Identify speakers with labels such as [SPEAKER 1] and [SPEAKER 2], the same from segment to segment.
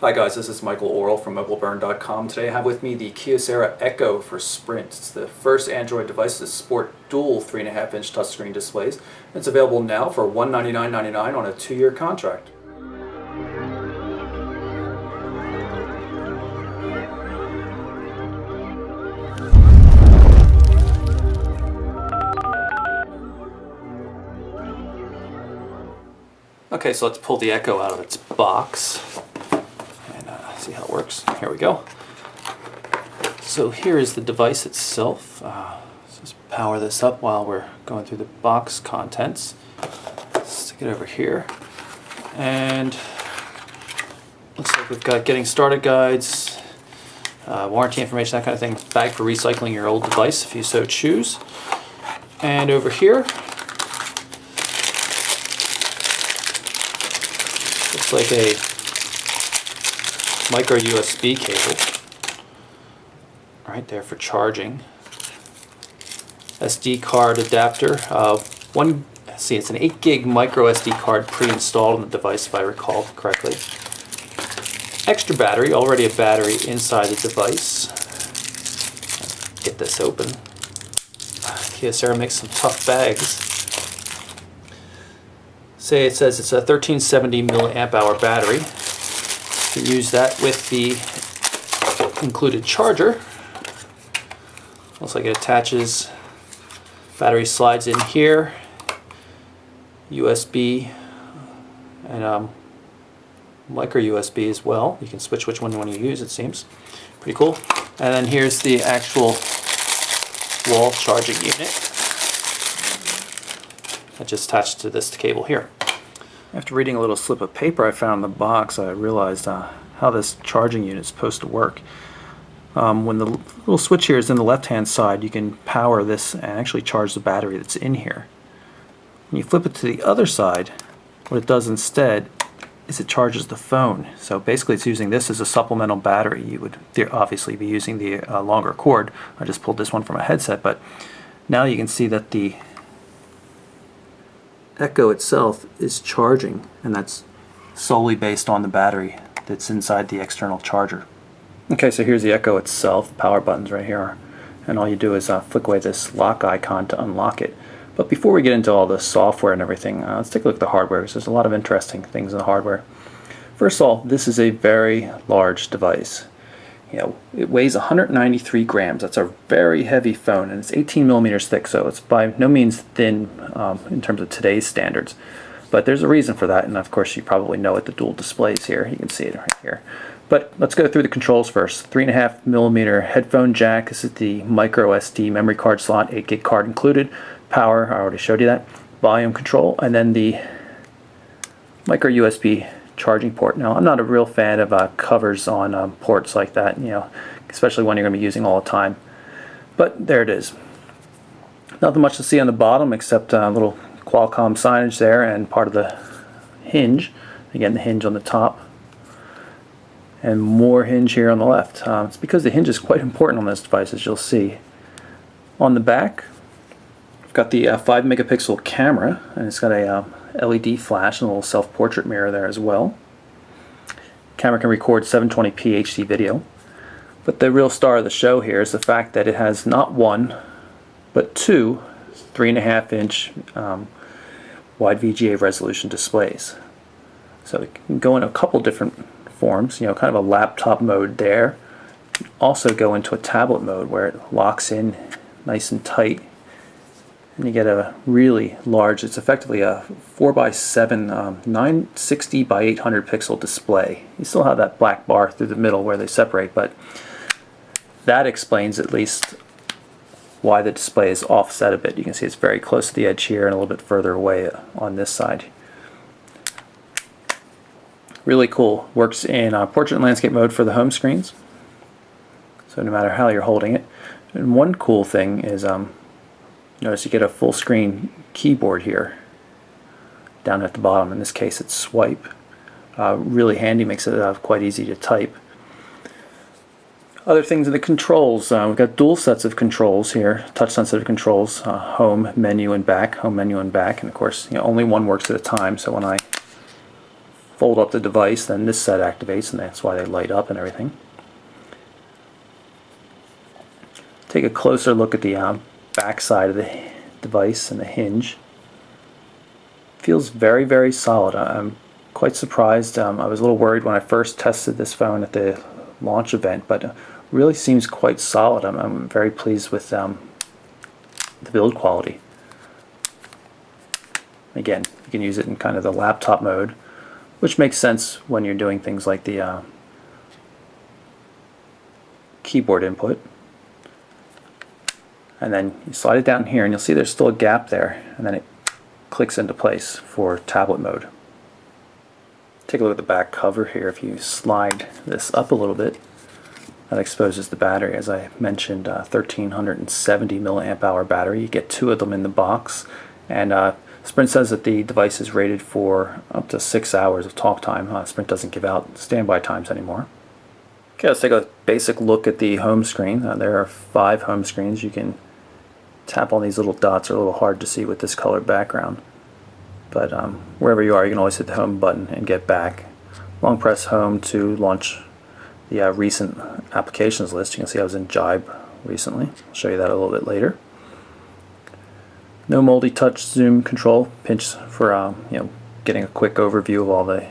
[SPEAKER 1] Hi guys, this is Michael Orrell from mobileburn.com. Today I have with me the Kyocera Echo for Sprint. It's the first Android device to sport dual 3.5-inch touchscreen displays. It's available now for $199.99 on a 2-year contract. Okay, so let's pull the Echo out of its box and see how it works. Here we go. So here is the device itself. Let's just power this up while we're going through the box contents. Stick it over here. And looks like we've got getting started guides, warranty information, that kind of thing. Bag for recycling your old device if you so choose. And over here, looks like a micro USB cable right there for charging. SD card adapter. It's an 8 gig micro SD card pre-installed on the device if I recall correctly. Extra battery, already a battery inside the device. Get this open. Kyocera makes some tough bags. It says it's a 1370 milliamp hour battery. You can use that with the included charger. Looks like it attaches, battery slides in here, USB and micro USB as well. You can switch which one you want to use, it seems. Pretty cool. And then here's the actual wall charging unit that just attached to this cable here. After reading a little slip of paper I found in the box, I realized how this charging unit is supposed to work. When the little switch here is in the left-hand side, you can power this and actually charge the battery that's in here. When you flip it to the other side, what it does instead is it charges the phone. So basically it's using this as a supplemental battery. You would obviously be using the longer cord. I just pulled this one from a headset, but now you can see that the Echo itself is charging, and that's solely based on the battery that's inside the external charger. Okay, so here's the Echo itself. Power buttons right here, and all you do is flick away this lock icon to unlock it. But before we get into all the software and everything, let's take a look at the hardware, because there's a lot of interesting things in the hardware. First of all, this is a very large device. It weighs 193 grams. That's a very heavy phone, and it's 18 millimeters thick, so it's by no means thin in terms of today's standards. But there's a reason for that, and of course you probably know it, the dual displays here. You can see it right here. But let's go through the controls first. 3.5 millimeter headphone jack. This is the micro SD memory card slot, 8 gig card included. Power, I already showed you that. Volume control, and then the micro USB charging port. Now, I'm not a real fan of covers on ports like that, especially when you're going to be using all the time. But there it is. Nothing much to see on the bottom except a little Qualcomm signage there and part of the hinge. Again, the hinge on the top. And more hinge here on the left. It's because the hinge is quite important on this device, as you'll see. On the back, I've got the 5 megapixel camera, and it's got a LED flash and a little self-portrait mirror there as well. Camera can record 720p HD video. But the real star of the show here is the fact that it has not one, but two 3.5-inch wide VGA resolution displays. So it can go in a couple different forms, kind of a laptop mode there. Also go into a tablet mode where it locks in nice and tight. And you get a really large, it's effectively a 4x7 960 by 800 pixel display. You still have that black bar through the middle where they separate, but that explains at least why the display is offset a bit. You can see it's very close to the edge here and a little bit further away on this side. Really cool. Works in portrait and landscape mode for the home screens. So no matter how you're holding it. And one cool thing is notice you get a full screen keyboard here down at the bottom. In this case it's swipe. Really handy, makes it quite easy to type. Other things in the controls, we've got dual sets of controls here, touch sensitive controls, home, menu, and back, and of course only one works at a time, so when I fold up the device, then this set activates, and that's why they light up and everything. Take a closer look at the back side of the device and the hinge. Feels very, very solid. I'm quite surprised. I was a little worried when I first tested this phone at the launch event, but it really seems quite solid. I'm very pleased with the build quality. Again, you can use it in kind of the laptop mode, which makes sense when you're doing things like the keyboard input. And then you slide it down here and you'll see there's still a gap there, and then it clicks into place for tablet mode. Take a look at the back cover here. If you slide this up a little bit, that exposes the battery. As I mentioned, 1370 milliamp hour battery. You get 2 of them in the box, and Sprint says that the device is rated for up to 6 hours of talk time. Sprint doesn't give out standby times anymore. Okay, let's take a basic look at the home screen. There are 5 home screens. You can tap on these little dots. Are a little hard to see with this colored background, but wherever you are, you can always hit the home button and get back. Long press home to launch the recent applications list. You can see I was in Jibe recently. I'll show you that a little bit later. No multi-touch zoom control. Pinch for getting a quick overview of all the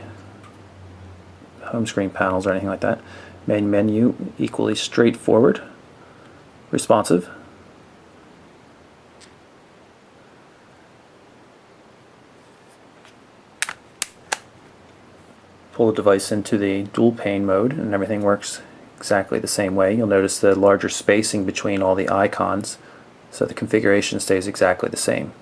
[SPEAKER 1] home screen panels or anything like that. Main menu, equally straightforward, responsive. Pull the device into the dual pane mode and everything works exactly the same way. You'll notice the larger spacing between all the icons, so the configuration stays exactly the same.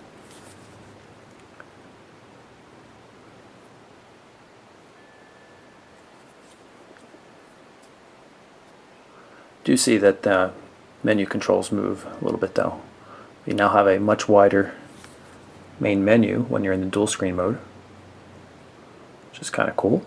[SPEAKER 1] Do see that the menu controls move a little bit though. You now have a much wider main menu when you're in the dual screen mode, which is kind of cool.